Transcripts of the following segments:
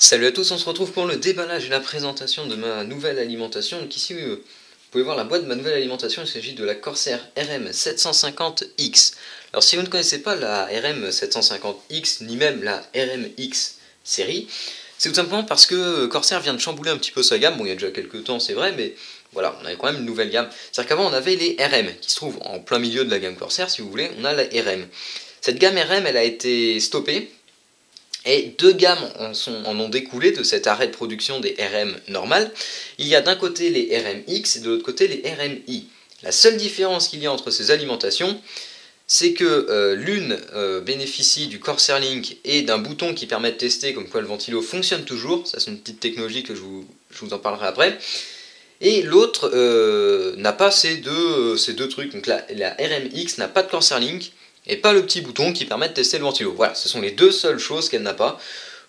Salut à tous, on se retrouve pour le déballage et la présentation de ma nouvelle alimentation. Donc ici, vous pouvez voir la boîte de ma nouvelle alimentation, il s'agit de la Corsair RM750X. Alors si vous ne connaissez pas la RM750X, ni même la RMX série, c'est tout simplement parce que Corsair vient de chambouler un petit peu sa gamme. Bon, il y a déjà quelques temps, c'est vrai, mais voilà, on avait quand même une nouvelle gamme. C'est-à-dire qu'avant, on avait les RM, qui se trouvent en plein milieu de la gamme Corsair, si vous voulez, on a la RM. Cette gamme RM, elle a été stoppée. Et deux gammes en ont découlé de cet arrêt de production des RM normales. Il y a d'un côté les RMX et de l'autre côté les RMI. La seule différence qu'il y a entre ces alimentations, c'est que l'une bénéficie du Corsair Link et d'un bouton qui permet de tester comme quoi le ventilo fonctionne toujours. Ça, c'est une petite technologie que je vous en parlerai après. Et l'autre n'a pas ces deux trucs. Donc la RMX n'a pas de Corsair Link et pas le petit bouton qui permet de tester le ventilo. Voilà, ce sont les deux seules choses qu'elle n'a pas.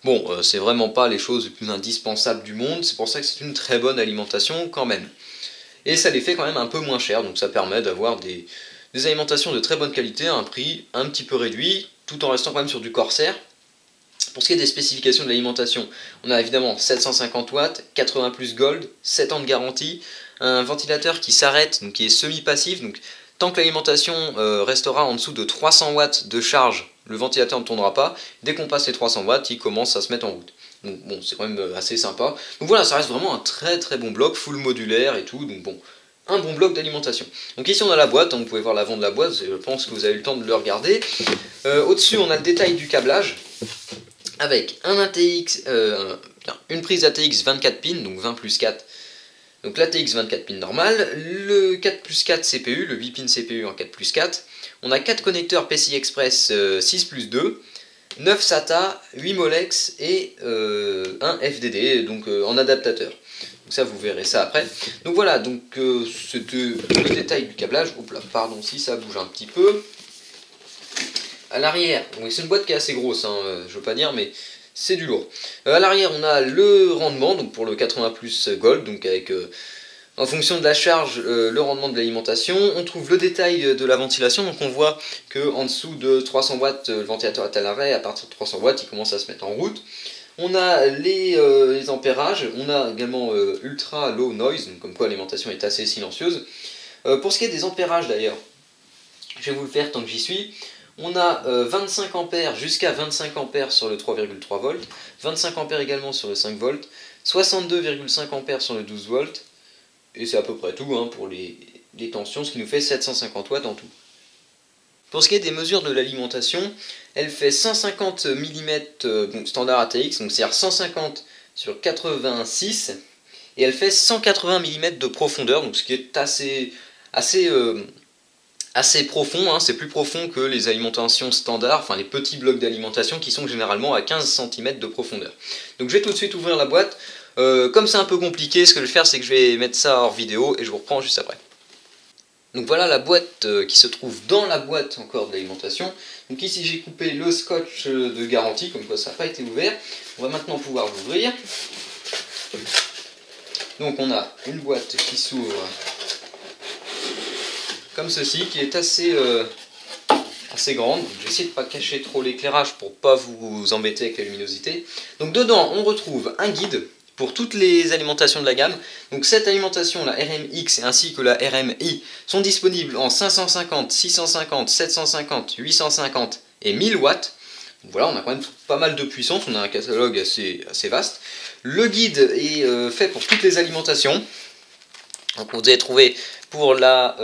Bon, c'est vraiment pas les choses les plus indispensables du monde, c'est pour ça que c'est une très bonne alimentation quand même. Et ça les fait quand même un peu moins cher, donc ça permet d'avoir des alimentations de très bonne qualité à un prix un petit peu réduit, tout en restant quand même sur du Corsair. Pour ce qui est des spécifications de l'alimentation, on a évidemment 750 watts, 80 plus gold, 7 ans de garantie, un ventilateur qui s'arrête, donc qui est semi-passif, donc tant que l'alimentation restera en dessous de 300 watts de charge, le ventilateur ne tournera pas. Dès qu'on passe les 300 watts, il commence à se mettre en route. Donc bon, c'est quand même assez sympa. Donc voilà, ça reste vraiment un très très bon bloc, full modulaire et tout, donc bon, un bon bloc d'alimentation. Donc ici on a la boîte, vous pouvez voir l'avant de la boîte, je pense que vous avez eu le temps de le regarder. Au-dessus on a le détail du câblage, avec un ATX, une prise ATX 24 pins, donc 20 plus 4. Donc l'ATX 24 pins normal, le 4 plus 4 CPU, le 8 pins CPU en 4 plus 4. On a 4 connecteurs PCI Express 6 plus 2, 9 SATA, 8 Molex et un FDD, donc en adaptateur. Donc ça vous verrez ça après. Donc voilà, donc c'était le détail du câblage. Hop là, pardon si ça bouge un petit peu. À l'arrière, c'est une boîte qui est assez grosse, hein, je veux pas dire, mais c'est du lourd. À l'arrière, on a le rendement, donc pour le 80 plus Gold, donc avec en fonction de la charge, le rendement de l'alimentation. On trouve le détail de la ventilation, donc on voit qu'en dessous de 300 watts, le ventilateur est à l'arrêt, à partir de 300 watts, il commence à se mettre en route. On a les ampérages, on a également ultra low noise, donc comme quoi l'alimentation est assez silencieuse. Pour ce qui est des ampérages d'ailleurs, je vais vous le faire tant que j'y suis. On a 25 ampères jusqu'à 25 ampères sur le 3,3 volts, 25 ampères également sur le 5 volts, 62,5 ampères sur le 12 volts, et c'est à peu près tout hein, pour les tensions, ce qui nous fait 750 watts en tout. Pour ce qui est des mesures de l'alimentation, elle fait 150 mm donc standard ATX, donc c'est-à-dire 150 sur 86, et elle fait 180 mm de profondeur, donc ce qui est assez profond, hein, c'est plus profond que les alimentations standards, enfin les petits blocs d'alimentation qui sont généralement à 15 cm de profondeur. Donc je vais tout de suite ouvrir la boîte. Comme c'est un peu compliqué, ce que je vais faire c'est que je vais mettre ça hors vidéo et je vous reprends juste après. Donc voilà la boîte qui se trouve dans la boîte encore de l'alimentation. Donc ici j'ai coupé le scotch de garantie, comme quoi ça n'a pas été ouvert. On va maintenant pouvoir l'ouvrir. Donc on a une boîte qui s'ouvre comme ceci, qui est assez grande. Je vais essayer de ne pas cacher trop l'éclairage pour pas vous embêter avec la luminosité. Donc dedans, on retrouve un guide pour toutes les alimentations de la gamme. Donc cette alimentation, la RMX ainsi que la RMI, sont disponibles en 550, 650, 750, 850 et 1000 watts. Donc voilà, on a quand même pas mal de puissance, on a un catalogue assez vaste. Le guide est fait pour toutes les alimentations. Donc vous allez trouver pour la,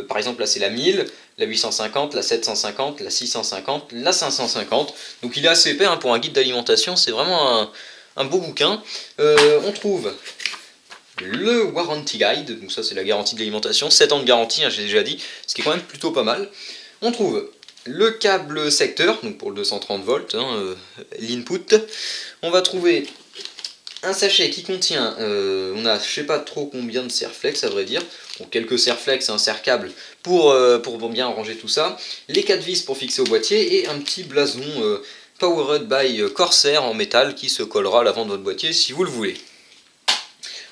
par exemple là c'est la 1000, la 850, la 750, la 650, la 550. Donc il est assez épais hein, pour un guide d'alimentation, c'est vraiment un beau bouquin. On trouve le Warranty Guide, donc ça c'est la garantie de l'alimentation, 7 ans de garantie, hein, j'ai déjà dit, ce qui est quand même plutôt pas mal. On trouve le câble secteur, donc pour le 230 volts, hein, l'input. On va trouver un sachet qui contient, on a je sais pas trop combien de serre-flex à vrai dire, bon, quelques serre-flex et un serre-câble pour bien ranger tout ça, les 4 vis pour fixer au boîtier et un petit blason Powered by Corsair en métal qui se collera à l'avant de votre boîtier si vous le voulez.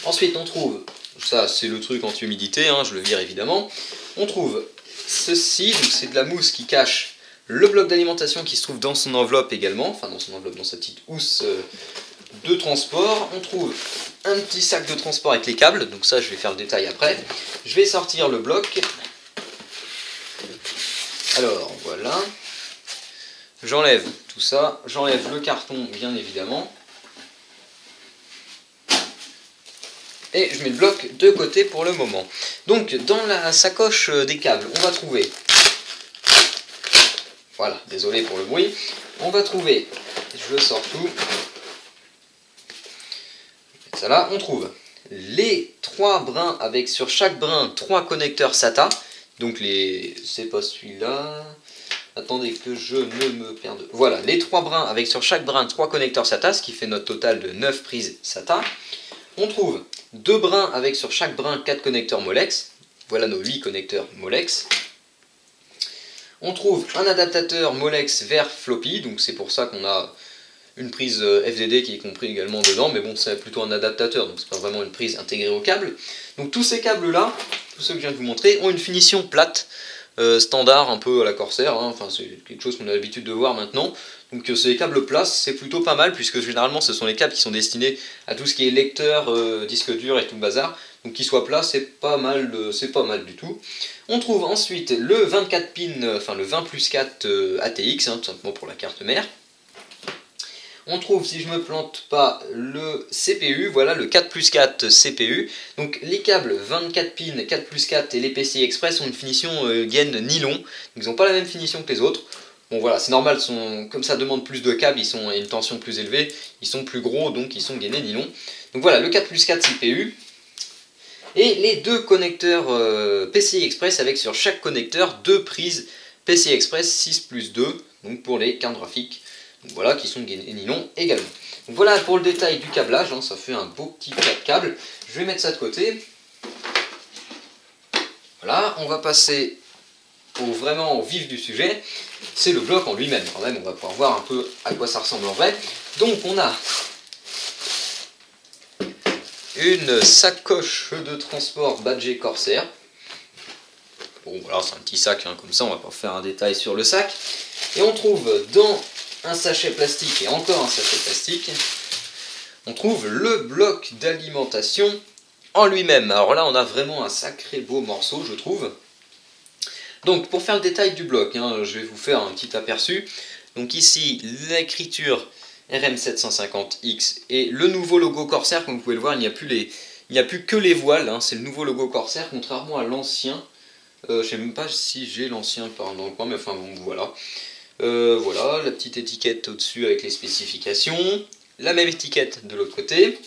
Ensuite on trouve, ça c'est le truc anti-humidité, hein, je le vire évidemment, on trouve ceci, donc c'est de la mousse qui cache le bloc d'alimentation qui se trouve dans son enveloppe également, enfin dans son enveloppe, dans sa petite housse de transport. On trouve un petit sac de transport avec les câbles, donc ça je vais faire le détail après. Je vais sortir le bloc. Alors voilà, j'enlève tout ça, j'enlève le carton bien évidemment. Et je mets le bloc de côté pour le moment. Donc dans la sacoche des câbles, on va trouver, voilà, désolé pour le bruit, on va trouver, je sors tout, ça là, on trouve les 3 brins avec sur chaque brin 3 connecteurs SATA. Donc c'est pas celui-là, attendez que je ne me perde. Voilà, les 3 brins avec sur chaque brin 3 connecteurs SATA, ce qui fait notre total de 9 prises SATA. On trouve 2 brins avec sur chaque brin 4 connecteurs Molex. Voilà nos 8 connecteurs Molex. On trouve un adaptateur Molex vers floppy, donc c'est pour ça qu'on a une prise FDD qui est compris également dedans, mais bon, c'est plutôt un adaptateur, donc c'est pas vraiment une prise intégrée au câble. Donc tous ces câbles-là, tous ceux que je viens de vous montrer, ont une finition plate, standard, un peu à la Corsair, hein. Enfin c'est quelque chose qu'on a l'habitude de voir maintenant. Donc ces câbles plats, c'est plutôt pas mal, puisque généralement ce sont les câbles qui sont destinés à tout ce qui est lecteur, disque dur et tout le bazar. Donc qu'ils soient plats, c'est pas mal du tout. On trouve ensuite le 24 pin, enfin le 20 plus 4 ATX, hein, tout simplement pour la carte mère. On trouve, si je ne me plante pas, le CPU, voilà le 4 plus 4 CPU. Donc les câbles 24 pins, 4 plus 4 et les PCI Express ont une finition gaine nylon. Ils n'ont pas la même finition que les autres. Bon voilà, c'est normal, comme ça demande plus de câbles, ils ont une tension plus élevée, ils sont plus gros, donc ils sont gainés nylon. Donc voilà, le 4 plus 4 CPU. Et les 2 connecteurs PCI Express avec sur chaque connecteur 2 prises PCI Express 6 plus 2, donc pour les cartes graphiques. Donc voilà, qui sont gainés nylon également. Donc voilà pour le détail du câblage, hein, ça fait un beau petit tas de câbles. Je vais mettre ça de côté. Voilà, on va passer vraiment au vif du sujet. C'est le bloc en lui-même. Quand même, on va pouvoir voir un peu à quoi ça ressemble en vrai. Donc on a une sacoche de transport badgée Corsair. Bon voilà, c'est un petit sac, hein, comme ça on va pas faire un détail sur le sac. Et on trouve dans un sachet plastique et encore un sachet plastique, on trouve le bloc d'alimentation en lui-même. Alors là on a vraiment un sacré beau morceau, je trouve. Donc pour faire le détail du bloc, hein, je vais vous faire un petit aperçu. Donc ici l'écriture RM750X et le nouveau logo Corsair, comme vous pouvez le voir, il n'y a plus que les voiles, hein, c'est le nouveau logo Corsair contrairement à l'ancien. Je ne sais même pas si j'ai l'ancien dans le coin, mais enfin bon voilà. Voilà, la petite étiquette au-dessus avec les spécifications, la même étiquette de l'autre côté.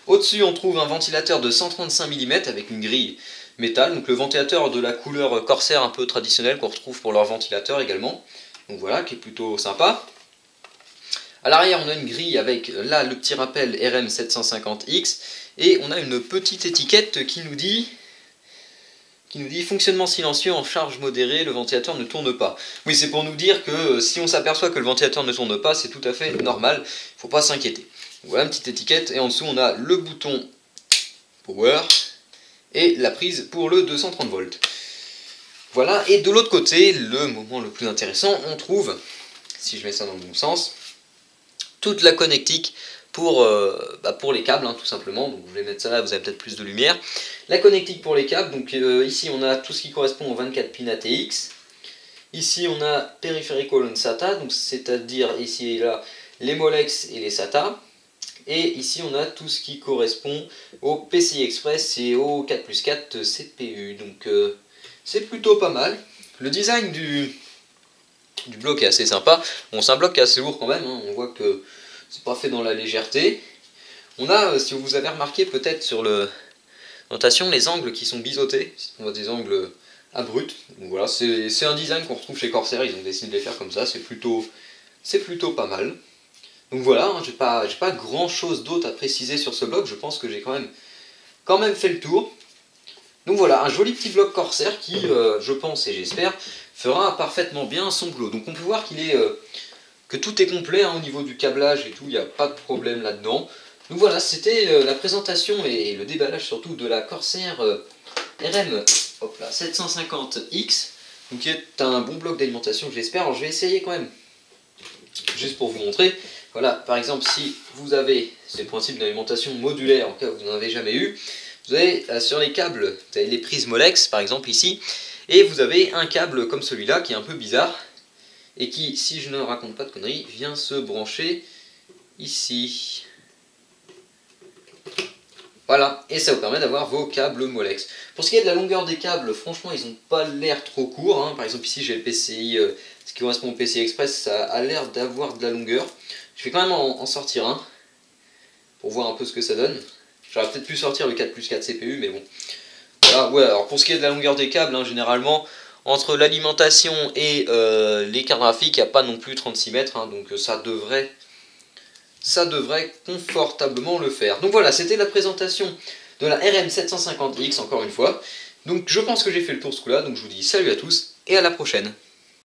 Au-dessus, on trouve un ventilateur de 135 mm avec une grille métal, donc le ventilateur de la couleur Corsair un peu traditionnelle qu'on retrouve pour leur ventilateur également. Donc voilà, qui est plutôt sympa. À l'arrière, on a une grille avec là le petit rappel RM750X et on a une petite étiquette qui nous dit fonctionnement silencieux en charge modérée, le ventilateur ne tourne pas. Oui, c'est pour nous dire que si on s'aperçoit que le ventilateur ne tourne pas, c'est tout à fait normal, il ne faut pas s'inquiéter. Voilà une petite étiquette, et en dessous on a le bouton Power et la prise pour le 230 volts. Voilà, et de l'autre côté, le moment le plus intéressant, on trouve, si je mets ça dans le bon sens, toute la connectique pour les câbles, hein, tout simplement. Donc je vais mettre ça là, vous avez peut-être plus de lumière. La connectique pour les câbles, donc ici on a tout ce qui correspond aux 24 pins ATX. Ici on a peripheral SATA, donc c'est-à-dire ici et là les Molex et les SATA. Et ici on a tout ce qui correspond au PCI Express et au 4 plus 4 CPU. Donc c'est plutôt pas mal. Le design du bloc est assez sympa. Bon, c'est un bloc qui est assez lourd quand même, hein. On voit que c'est pas fait dans la légèreté. On a, si vous avez remarqué peut-être sur le notation, les angles qui sont biseautés. On a des angles abrupts. Donc voilà, c'est un design qu'on retrouve chez Corsair. Ils ont décidé de les faire comme ça. C'est plutôt pas mal. Donc voilà, hein, j'ai pas grand chose d'autre à préciser sur ce bloc. Je pense que j'ai quand même fait le tour. Donc voilà, un joli petit bloc Corsair qui, je pense et j'espère, fera parfaitement bien son boulot. Donc on peut voir que tout est complet, hein, au niveau du câblage et tout, il n'y a pas de problème là-dedans. Donc voilà, c'était la présentation et le déballage surtout de la Corsair RM 750X, donc qui est un bon bloc d'alimentation, j'espère. Alors je vais essayer quand même, juste pour vous montrer, Voilà, par exemple, si vous avez, c'est le principe d'alimentation modulaire, en cas où vous n'en avez jamais eu, vous avez sur les câbles, vous avez les prises Molex, par exemple ici, et vous avez un câble comme celui-là, qui est un peu bizarre, et qui, si je ne raconte pas de conneries, vient se brancher ici. Voilà, et ça vous permet d'avoir vos câbles Molex. Pour ce qui est de la longueur des câbles, franchement, ils n'ont pas l'air trop courts, hein. Par exemple, ici, j'ai le PCI, ce qui correspond au PCI Express, ça a l'air d'avoir de la longueur. Je vais quand même en sortir un, pour voir un peu ce que ça donne. J'aurais peut-être pu sortir le 4+4 CPU, mais bon. Voilà, ouais, alors pour ce qui est de la longueur des câbles, hein, généralement, entre l'alimentation et les cartes graphiques, il n'y a pas non plus 36 mètres, hein, donc ça devrait confortablement le faire. Donc voilà, c'était la présentation de la RM750X, encore une fois. Donc je pense que j'ai fait le tour ce coup-là, donc je vous dis salut à tous, et à la prochaine.